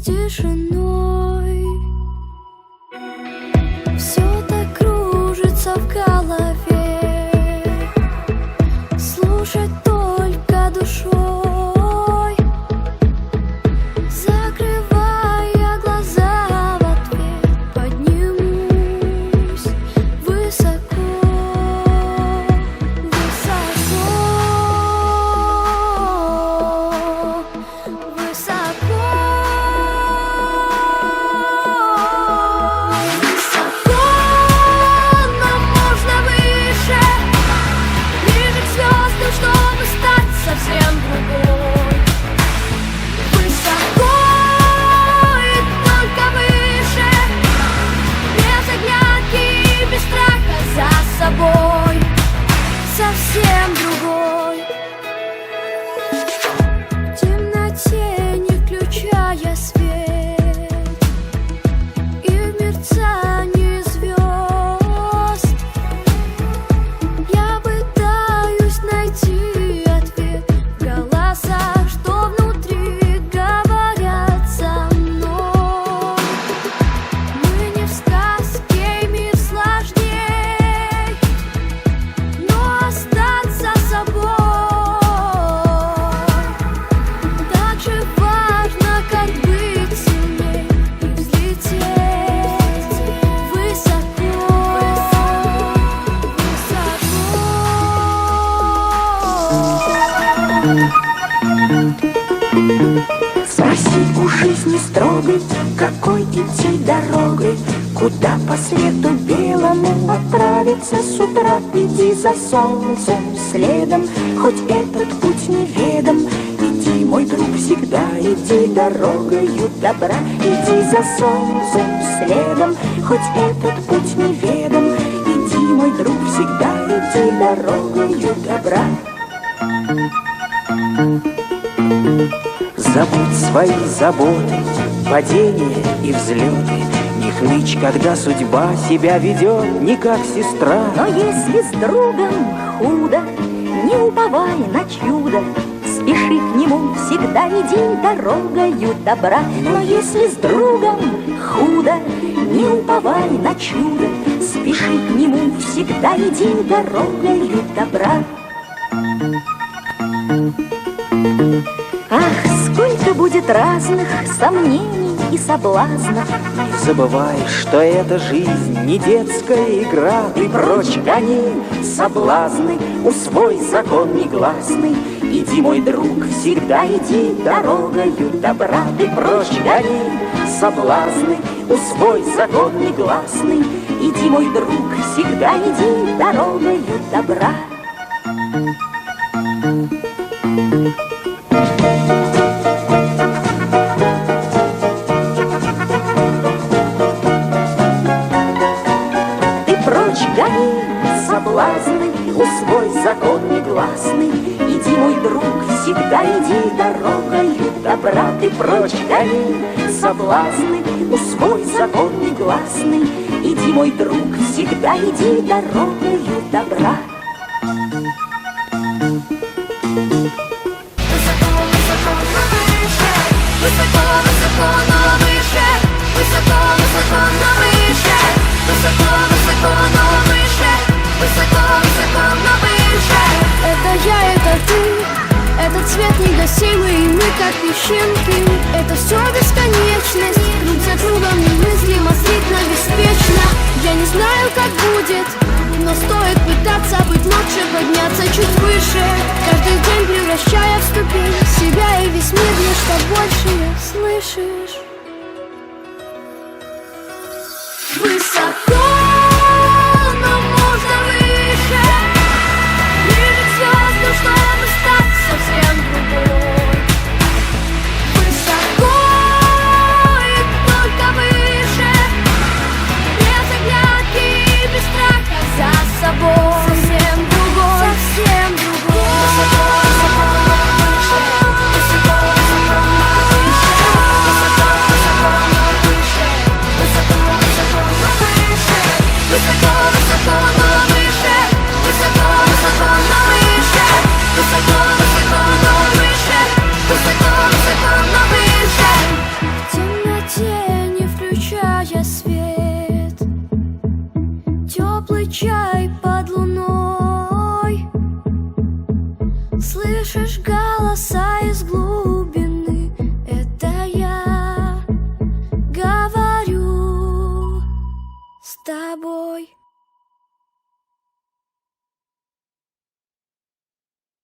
тишиной. Все так кружится в голове, слушать только душой, закрывая глаза в ответ, поднимусь высоко, высоко, высоко. Совсем другой. Высоко и только выше, без оглядки и без страха за собой. Совсем другой. В темноте, не включая свет, и в мерцании звезд я пытаюсь найти что внутри говорят со мной. Мы не в сказке, и мир сложней, но остаться собой так же важно, как быть сильней и взлететь высоко, Спроси у жизни строгой, какой идти дорогой, куда по свету белому отправиться с утра. Иди за солнцем следом, хоть этот путь неведом. Иди, мой друг, всегда иди дорогою добра. Иди за солнцем следом, хоть этот путь неведом. Иди, мой друг, всегда иди дорогою добра. Забудь свои заботы, падения и взлеты. Не хнычь, когда судьба себя ведет не как сестра. Но если с другом худо, не уповай на чудо, спеши к нему, всегда иди дорогою добра. Но если с другом худо, не уповай на чудо, спеши к нему, всегда иди дорогою добра. Ах, сколько будет разных сомнений и соблазнов. Не забывай, что эта жизнь не детская игра. Ты прочь гони соблазны, усвой закон негласный. Иди, мой друг, всегда иди дорогою добра. Ты прочь гони соблазны, усвой закон негласный. Иди, мой друг, всегда иди дорогою добра. Ты прочь гони соблазны, усвой закон негласный. Иди, мой друг, всегда иди дорогою добра. Ты прочь гони соблазны, усвой закон негласный. Иди, мой друг, всегда иди дорогою добра. Высоко, высоко, но выше, высоко, высоко, но выше, высоко, высоко, но выше, высоко, высоко, но выше. Это я, это ты, этот свет негасимый, и мы как песчинки. Это все бесконечность, друг за другом немыслимо, слитно, беспечно. Я не знаю, как будет, но стоит пытаться быть лучше, подняться чуть выше, каждый день превращая в ступень себя и весь мир, нечто большее, слышишь? Высоко, но можно выше, ближе к звездам, чтобы стать совсем другой. Высоко и только выше, без оглядки и без страха за собой. Совсем другой, совсем другой. Высоко, высоко, выше, высоко, высоко, выше, высоко. голоса из глубин.